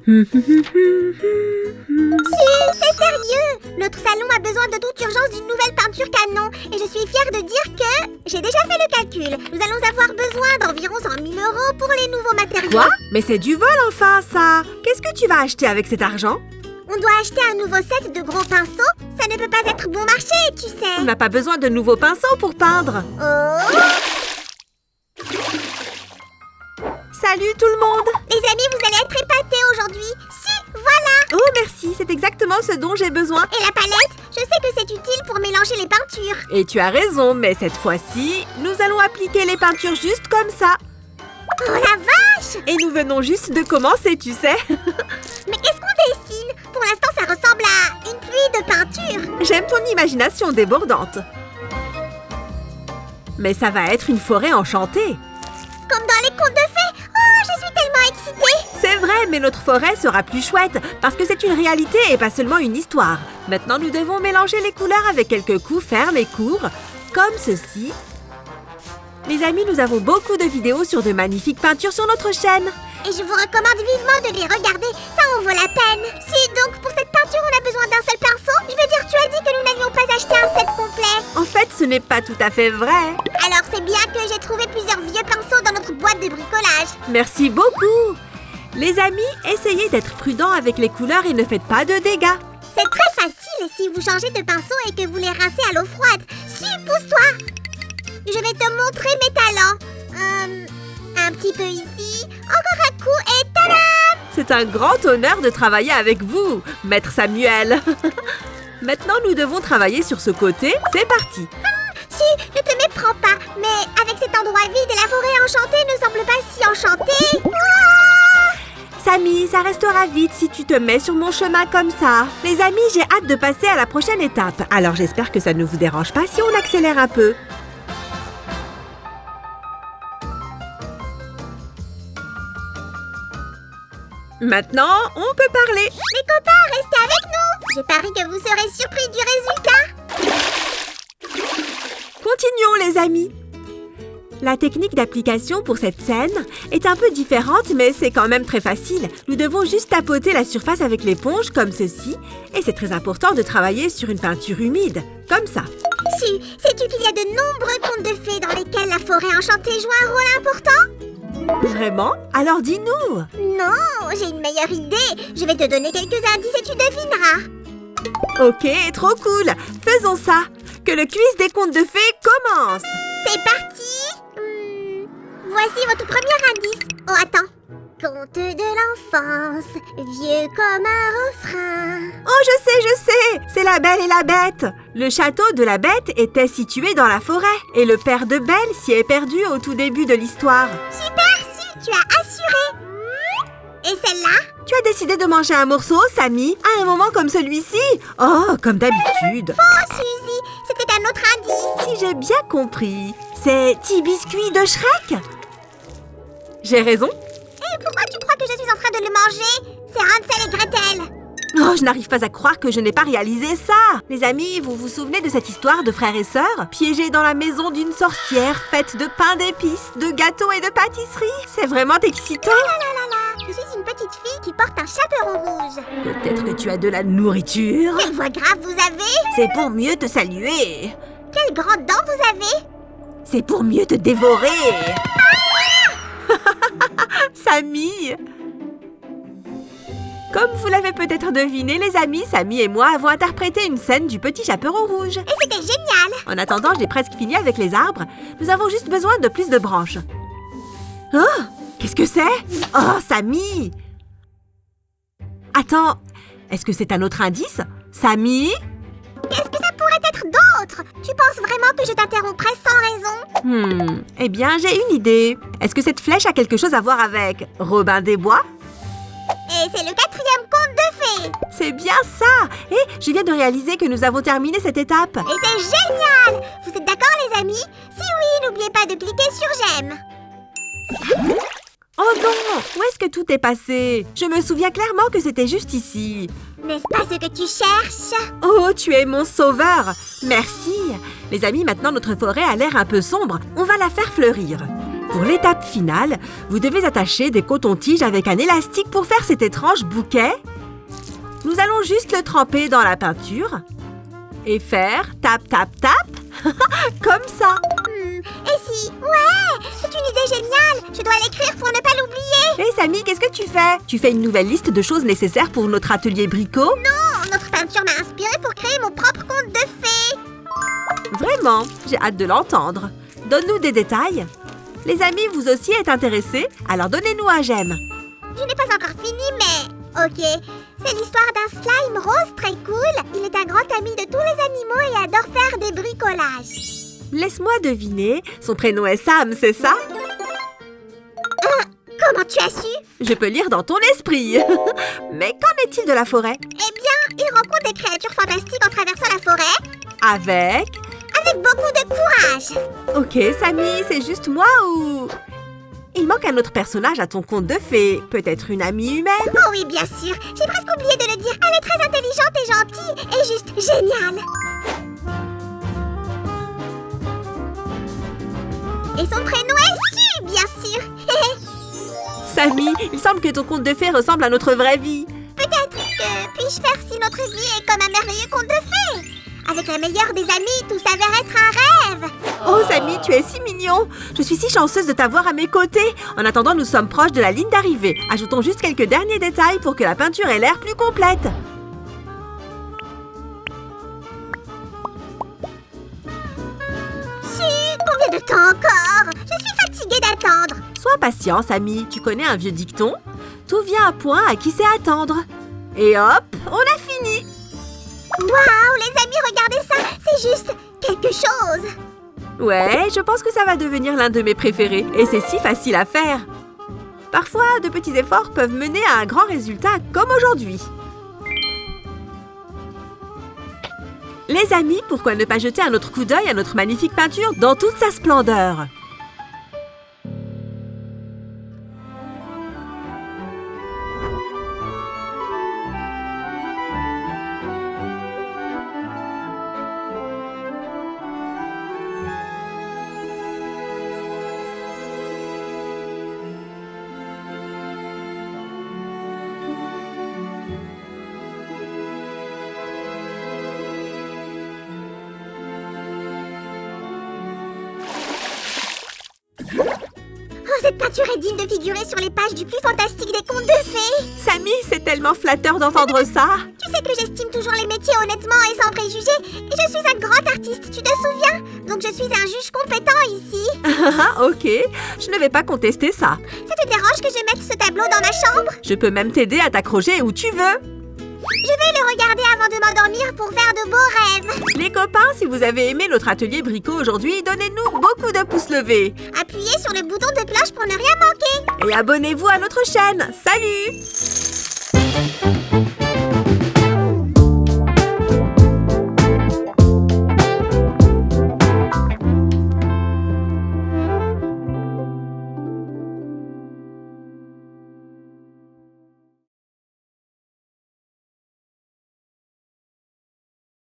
C'est sérieux! Notre salon a besoin de toute urgence d'une nouvelle peinture canon et je suis fière de dire que j'ai déjà fait le calcul. Nous allons avoir besoin d'environ 100 000 € pour les nouveaux matériaux. Quoi? Mais c'est du vol enfin, ça! Qu'est-ce que tu vas acheter avec cet argent? On doit acheter un nouveau set de gros pinceaux. Ça ne peut pas être bon marché, tu sais. On n'a pas besoin de nouveaux pinceaux pour peindre. Oh! Salut tout le monde! Les amis, vous allez être épatés aujourd'hui. Si, voilà! Oh merci, c'est exactement ce dont j'ai besoin. Et la palette? Je sais que c'est utile pour mélanger les peintures. Et tu as raison, mais cette fois-ci, nous allons appliquer les peintures juste comme ça. Oh la vache! Et nous venons juste de commencer, tu sais. Mais qu'est-ce qu'on dessine? Pour l'instant, ça ressemble à une pluie de peinture. J'aime ton imagination débordante. Mais ça va être une forêt enchantée. Comme dans les contes de fées. Oh, je suis tellement excitée. C'est vrai, mais notre forêt sera plus chouette parce que c'est une réalité et pas seulement une histoire. Maintenant, nous devons mélanger les couleurs avec quelques coups fermes et courts, comme ceci. Les amis, nous avons beaucoup de vidéos sur de magnifiques peintures sur notre chaîne. Et je vous recommande vivement de les regarder. Ça en vaut la peine. Si, donc, pour cette peinture, on a besoin d'un seul pinceau. Je veux dire, tu as dit que nous n'allions pas acheter un set complet. En fait, ce n'est pas tout à fait vrai. Alors, c'est bien que j'ai trouvé plusieurs vieux pinceaux dans notre boîte de bricolage. Merci beaucoup. Les amis, essayez d'être prudents avec les couleurs et ne faites pas de dégâts. C'est très facile si vous changez de pinceau et que vous les rincez à l'eau froide. Si, pousse-toi. Je vais te montrer mes talents. Un petit peu ici, encore un coup et tada! C'est un grand honneur de travailler avec vous, Maître Samuel. Maintenant, nous devons travailler sur ce côté. C'est parti. Si, ne te méprends pas, mais avec cet endroit vide et la forêt enchantée ne semble pas si enchantée. Samy, ça restera vite si tu te mets sur mon chemin comme ça. Les amis, j'ai hâte de passer à la prochaine étape. Alors j'espère que ça ne vous dérange pas si on accélère un peu. Maintenant, on peut parler. Les copains, restez avec nous. Je parie que vous serez surpris du résultat. Continuons les amis. La technique d'application pour cette scène est un peu différente, mais c'est quand même très facile. Nous devons juste tapoter la surface avec l'éponge comme ceci. Et c'est très important de travailler sur une peinture humide, comme ça. Si, sais-tu qu'il y a de nombreux contes de fées dans lesquels la forêt enchantée joue un rôle important? Vraiment? Alors dis-nous! Non, j'ai une meilleure idée. Je vais te donner quelques indices et tu devineras. Ok, trop cool! Faisons ça! Que le quiz des contes de fées commence! C'est parti! Voici votre premier indice. Oh, attends. Conte de l'enfance, vieux comme un refrain. Oh, je sais! C'est La Belle et la Bête! Le château de la Bête était situé dans la forêt et le père de Belle s'y est perdu au tout début de l'histoire. Super, si, tu as assuré. Et celle-là? Tu as décidé de manger un morceau, Samy, à un moment comme celui-ci? Oh, comme d'habitude. Oh, Suzy, c'était un autre indice. Si j'ai bien compris, c'est T-Biscuit de Shrek? J'ai raison? Et pourquoi tu crois que je suis en train de le manger? C'est Hansel et Gretel. Oh, je n'arrive pas à croire que je n'ai pas réalisé ça. Les amis, vous vous souvenez de cette histoire de frères et sœurs piégés dans la maison d'une sorcière faite de pain d'épices, de gâteaux et de pâtisseries? C'est vraiment excitant. Je suis une petite fille qui porte un chaperon rouge. Peut-être que tu as de la nourriture. Quelle voix grave vous avez? C'est pour mieux te saluer. Quelles grandes dents vous avez? C'est pour mieux te dévorer. Samy! Comme vous l'avez peut-être deviné, les amis, Samy et moi avons interprété une scène du Petit Chaperon Rouge. Et c'était génial! En attendant, j'ai presque fini avec les arbres. Nous avons juste besoin de plus de branches. Oh! Qu'est-ce que c'est? Oh, Samy! Attends, est-ce que c'est un autre indice? Samy? Qu'est-ce que ça pourrait être d'autre? Tu penses vraiment que je t'interromprais sans raison? Eh bien, j'ai une idée. Est-ce que cette flèche a quelque chose à voir avec Robin des Bois? Et c'est le 4e conte de fées! C'est bien ça! Et je viens de réaliser que nous avons terminé cette étape. Et c'est génial! Vous êtes d'accord, les amis? Si oui, n'oubliez pas de cliquer sur j'aime. Oh non! Où est-ce que tout est passé? Je me souviens clairement que c'était juste ici. N'est-ce pas ce que tu cherches? Oh, tu es mon sauveur! Merci! Les amis, maintenant notre forêt a l'air un peu sombre. On va la faire fleurir. Pour l'étape finale, vous devez attacher des cotons-tiges avec un élastique pour faire cet étrange bouquet. Nous allons juste le tremper dans la peinture et faire tap, tap, tap, comme ça. Et si... Ouais, c'est une idée géniale. Je dois l'écrire pour ne pas l'oublier. Hé Samy, qu'est-ce que tu fais? Tu fais une nouvelle liste de choses nécessaires pour notre atelier Bricot? Non, notre peinture m'a inspirée pour créer mon propre conte de fées. Vraiment, j'ai hâte de l'entendre. Donne-nous des détails. Les amis, vous aussi êtes intéressés? Alors donnez-nous un j'aime. Je n'ai pas encore fini, mais... Ok, c'est l'histoire d'un slime rose très cool. Il est un grand ami de tous les animaux et adore faire des bricolages. Laisse-moi deviner, son prénom est Sam, c'est ça? Comment tu as su? Je peux lire dans ton esprit. Mais qu'en est-il de la forêt? Eh bien, il rencontre des créatures fantastiques en traversant la forêt. Avec Beaucoup de courage. Ok, Samy, c'est juste moi ou... Il manque un autre personnage à ton conte de fées. Peut-être une amie humaine? Oh oui, bien sûr. J'ai presque oublié de le dire. Elle est très intelligente et gentille et juste géniale. Et son prénom est Su, bien sûr. Samy, il semble que ton conte de fées ressemble à notre vraie vie. Peut-être que puis-je faire si notre vie est comme un merveilleux conte de fées? Avec la meilleure des amies, tout s'avère être un rêve. Oh Samy, tu es si mignon. Je suis si chanceuse de t'avoir à mes côtés. En attendant, nous sommes proches de la ligne d'arrivée. Ajoutons juste quelques derniers détails pour que la peinture ait l'air plus complète. Combien de temps encore? Je suis fatiguée d'attendre. Sois patient, Samy. Tu connais un vieux dicton? Tout vient à point à qui sait attendre. Et hop, on a fini. Waouh, les amis, regardez ça. C'est juste quelque chose. Ouais, je pense que ça va devenir l'un de mes préférés. Et c'est si facile à faire. Parfois, de petits efforts peuvent mener à un grand résultat, comme aujourd'hui. Les amis, pourquoi ne pas jeter un autre coup d'œil à notre magnifique peinture dans toute sa splendeur? Oh, cette peinture est digne de figurer sur les pages du plus fantastique des contes de fées. Samy, c'est tellement flatteur d'entendre ça. Tu sais que j'estime toujours les métiers honnêtement et sans préjugés. Et je suis un grand artiste, tu te souviens? Donc je suis un juge compétent ici. Ok, je ne vais pas contester ça. Ça te dérange que je mette ce tableau dans ma chambre? Je peux même t'aider à t'accrocher où tu veux. Je vais le regarder avant de m'endormir pour faire de beaux rêves. Les copains, si vous avez aimé notre atelier Bricot aujourd'hui, donnez-nous beaucoup de pouces levés. Appuyez sur le bouton de cloche pour ne rien manquer. Et abonnez-vous à notre chaîne. Salut!